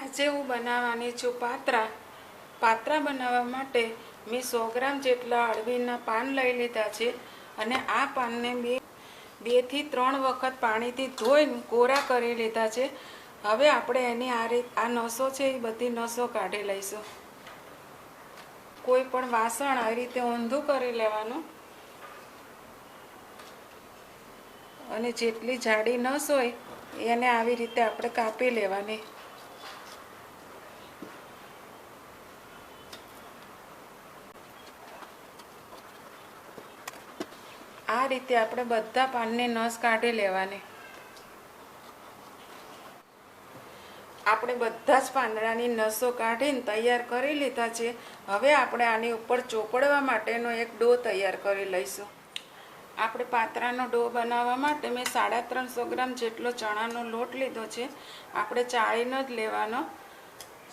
આજે હું બનાવવાની છું પાત્રા બનાવવા માટે મેં 100 ગ્રામ જેટલા અળવીના પાન લઈ લીધા છે અને આ પાનને બે થી 3 વખત પાણીથી ધોઈને કોરા કરી લીધા છે। હવે આપણે એની આ નસો છે એ બધી નસો કાઢી લઈશું। કોઈ પણ વાસણ આ રીતે ઊંધું કરી લેવાનું અને જેટલી જાડી નસ હોય એને આવી રીતે આપણે કાપી લેવાની। આ રીતે આપણે બધા પાનની નસ કાઢી લેવાની। આપણે બધા જ પાંદડાની નસો કાઢીને તૈયાર કરી લીધા છે। હવે આપણે આની ઉપર ચોપડવા માટેનો એક ડો તૈયાર કરી લઈશું। આપણે પાત્રાનો ડો બનાવવા માટે મેં 350 ગ્રામ જેટલો ચણાનો લોટ લીધો છે। આપણે ચાળીનો જ લેવાનો।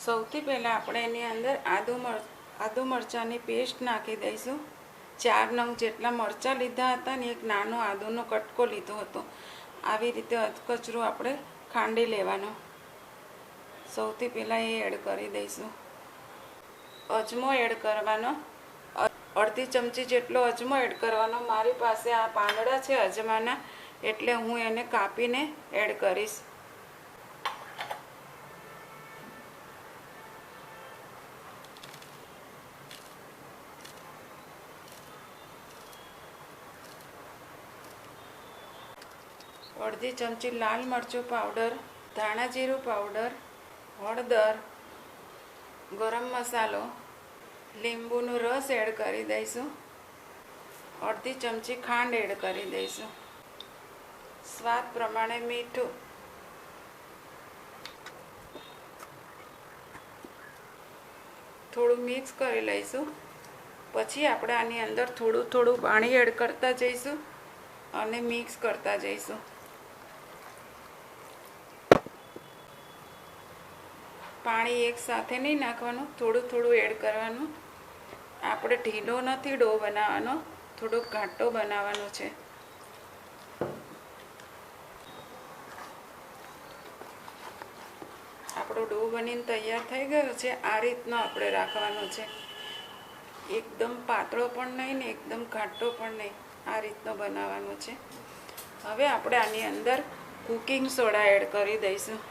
સૌથી પહેલાં આપણે એની અંદર આદુ મરચાંની પેસ્ટ નાખી દઈશું। 4 નંગ જેટલા મરચાં લીધા હતા ને એક નાનો આદુનો કટકો લીધો હતો। આવી રીતે અધકચરું આપણે ખાંડી લેવાનો। સૌથી પહેલાં એ એડ કરી દઈશું। અજમો એડ કરવાનો, અડધી ચમચી જેટલો અજમો એડ કરવાનો। મારી પાસે આ પાંદડા છે અજમાના એટલે હું એને કાપીને એડ કરીશ। અડધી ચમચી લાલ મરચું પાવડર, ધાણા જીરું પાવડર, હળદર, ગરમ મસાલો, લીંબુનો રસ એડ કરી દઈશું। અડધી ચમચી ખાંડ એડ કરી દઈશું। સ્વાદ પ્રમાણે મીઠું। થોડું મિક્સ કરી લઈશું। પછી આપણે આની અંદર થોડું પાણી એડ કરતા જઈશું અને મિક્સ કરતા જઈશું। પાણી એક સાથે નહીં નાખવાનું, થોડું એડ કરવાનું। આપણે ઢીલો નથી ડો બનાવવાનો, થોડોક ઘાટો બનાવવાનો છે। આપણો ડો બનીને તૈયાર થઈ ગયો છે। આ રીતનો આપણે રાખવાનો છે। એકદમ પાતળો પણ નહીં ને એકદમ ઘાટો પણ નહીં, આ રીતનો બનાવવાનો છે। હવે આપણે આની અંદર કુકિંગ સોડા એડ કરી દઈશું।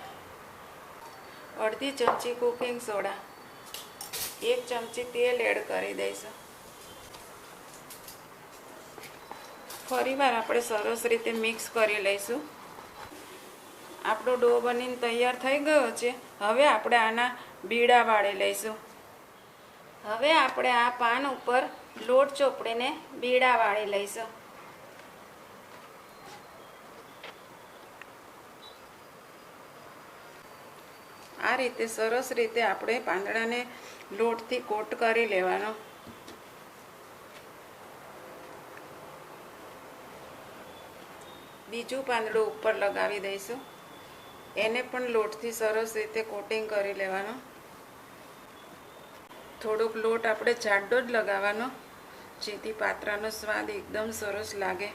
અડધી ચમચી કુકિંગ સોડા, 1 ચમચી તેલ એડ કરી દઈશું। ફરીવાર આપણે સરસ રીતે મિક્સ કરી લઈશું। આપણો ડો બનીને તૈયાર થઈ ગયો છે। હવે આપણે આના બીડા વાળી લઈશું। હવે આપણે આ પાન ઉપર લોટ ચોપડીને બીડા વાળી લઈશું। આ રીતે સરસ રીતે આપણે પાંદડાને લોટથી કોટ કરી લેવાનો। બીજું પાંદડું ઉપર લગાવી દઈશું। એને પણ લોટથી સરસ રીતે કોટિંગ કરી લેવાનો। થોડોક લોટ આપણે જાડો જ લગાવવાનો જેથી પાત્રાનો સ્વાદ એકદમ સરસ લાગે।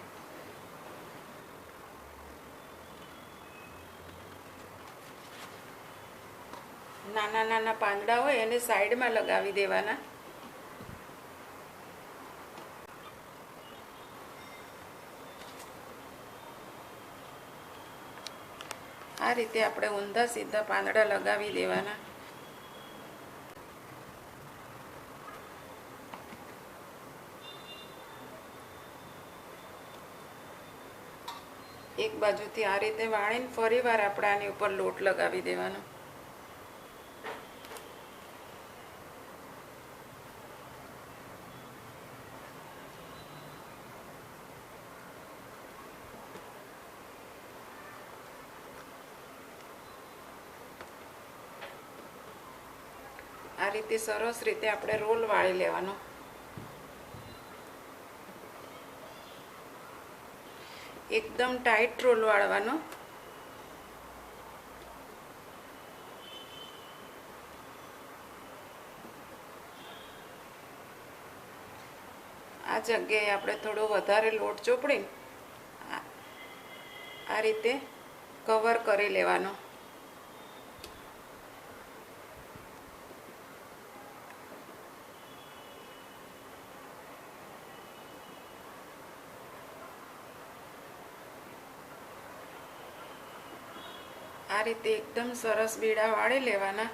નાના પાંદડા હોય એને સાઈડમાં લગાવી દેવાના। આ રીતે આપણે ઊંધા સીધા પાંદડા લગાવી દેવાના। એક બાજુથી આ રીતે વાળીને ફરીવાર આપણે આની ઉપર લોટ લગાવી દેવાનો। આ રીતે સરસ રીતે આપણે રોલ વાળી લેવાનો। એકદમ ટાઈટ રોલ વાળવાનો। આ જગ્યાએ આપણે થોડો વધારે લોટ ચોપડીને આ રીતે કવર કરી લેવાનો। આ રીતે એકદમ સરસ બીડા વાળી લેવાના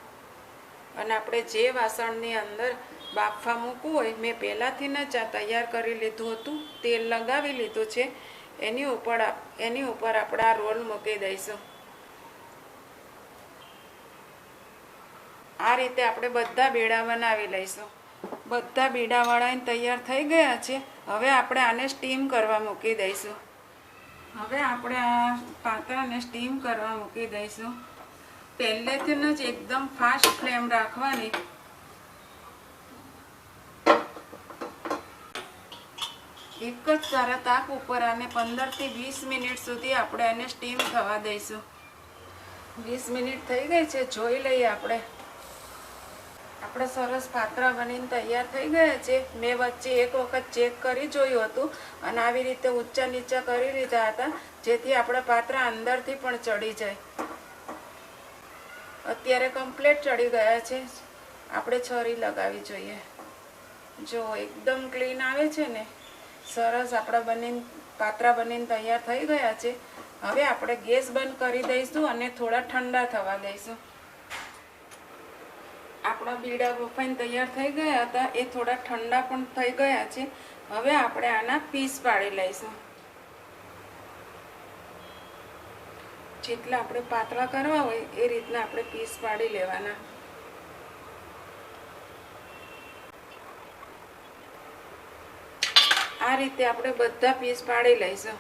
અને આપણે જે વાસણની અંદર બાફવા મૂકવું હોય, મેં પહેલાંથી જ આ તૈયાર કરી લીધું હતું, તેલ લગાવી લીધું છે, એની ઉપર આપણે આ રોલ મૂકી દઈશું. આ રીતે આપણે બધા બીડા બનાવી લઈશું. બધા બીડા વળાઈને તૈયાર થઈ ગયા છે. હવે આપણે આને સ્ટીમ કરવા મૂકી દઈશું. હવે આપણે આ પાત્રાને સ્ટીમ કરવા મૂકી દઈશું. પહેલેથી જ એકદમ ફાસ્ટ ફ્લેમ રાખવાની. એક જ સારા તાપ ઉપર આને 15 થી 20 મિનિટ સુધી આપણે આને સ્ટીમ થવા દઈશું. 20 મિનિટ થઈ ગઈ છે, જોઈ લઈએ આપણે. આપણે સરસ પાત્રા બનીને તૈયાર થઈ ગયા છે. મેં વચ્ચે એક વખત ચેક કરી જોયું હતું અને આવી રીતે ઊંચા નીચા કરી લીધા હતા, જેથી આપણા પાત્રા અંદરથી પણ ચડી જાય. અત્યારે કમ્પ્લીટ ચડી ગયા છે. આપણે છરી લગાવી જોઈએ. જો એકદમ ક્લીન આવે છે ને, સરસ આપણા પાત્રા બનીને તૈયાર થઈ ગયા છે. હવે આપણે ગેસ બંધ કરી દઈશું અને થોડા ઠંડા થવા દઈશું. આપણા બીડા બફાઈને તૈયાર થઈ ગયા હતા, એ થોડા ઠંડા પણ થઈ ગયા છે. હવે આપણે આના પીસ પાડી લઈશું. જેટલા આપણે પાતળા કરવા હોય એ રીતના આપણે પીસ પાડી લેવાના. આ રીતે આપણે બધા પીસ પાડી લઈશું.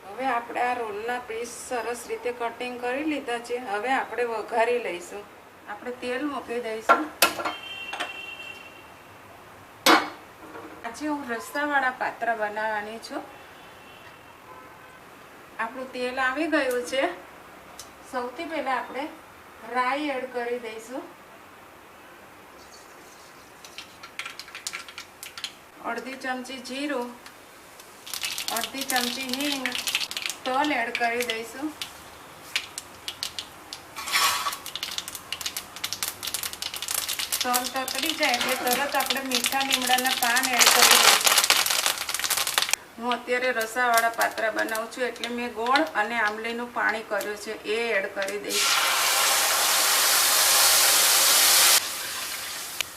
હવે આપણે આ રોલના પીસ સરસ રીતે કટિંગ કરી લીધા છે. હવે આપણે વઘારી લઈશું. આપણે તેલ મૂકી દઈશું. આજે હું રસ્સાવાળા પાત્રા બનાવવાની છું. આપણું તેલ આવી ગયું છે. સૌથી પહેલા આપણે રાઈ એડ કરી દઈશું. અડધી ચમચી જીરું, અડધી ચમચી હિંગ, તલ એડ કરી દઈશું. તલ તતડી જાય એટલે તરત આપણે મીઠા લીમડાના પાન એડ કરી દઈશું. હું અત્યારે રસાવાળા પાત્રા બનાવું છું એટલે મેં ગોળ અને આંબલીનું પાણી કર્યું છે, એ એડ કરી દઈશ.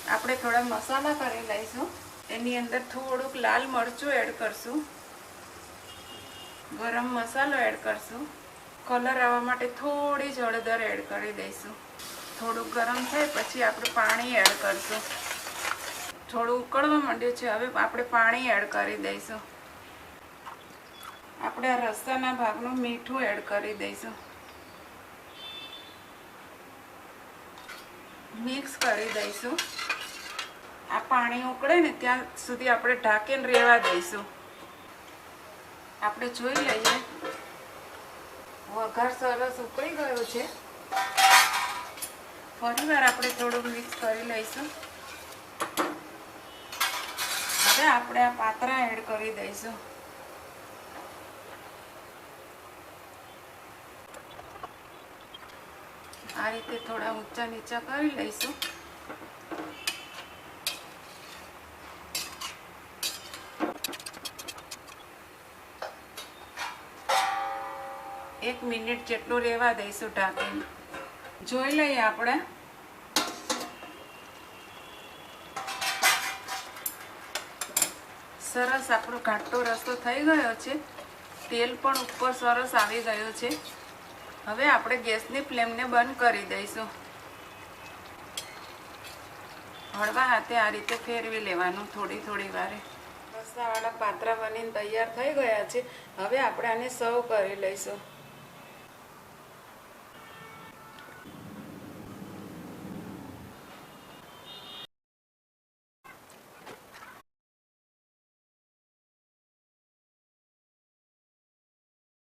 આપણે થોડા મસાલા કરી લઈશું. એની અંદર થોડુંક લાલ મરચું એડ કરશું, ગરમ મસાલો એડ કરશું, કલર આવવા માટે થોડી જ હળદર એડ કરી દઈશું. થોડુંક ગરમ થાય પછી આપણે પાણી એડ કરશું. થોડું ઉકળવા માંડ્યું છે, હવે આપણે પાણી એડ કરી દઈશું. આપણે આ રસાના ભાગનું મીઠું એડ કરી દઈશું. મિક્સ કરી દઈશું. આ પાણી ઉકળે ને ત્યાં સુધી આપણે ઢાંકીને રહેવા દઈશું. આપણે જોઈ લઈએ, વઘાર સરસ ઉકળી ગયો છે. ફરીવાર આપણે થોડું મિક્સ કરી લઈશું. હવે આપણે આ પાત્રા એડ કરી દઈશું. આ રીતે થોડા ઊંચા નીચા કરી લઈશું. એક મિનિટ જેટલું રહેવા દઈશું ઢાંકીને. જોઈ લઈએ આપણે. સરસ આપણો ઘાટો રસો થઈ ગયો છે. તેલ પણ ઉપર સરસ આવી ગયું છે. હવે આપણે ગેસની ફ્લેમને બંધ કરી દઈશું. હળવા હાથે આ રીતે ફેરવી લેવાનું થોડી થોડી વારે. રસાવાળા પાત્રા બનીને તૈયાર થઈ ગયા છે. હવે આપણે આને સર્વ કરી લઈશું.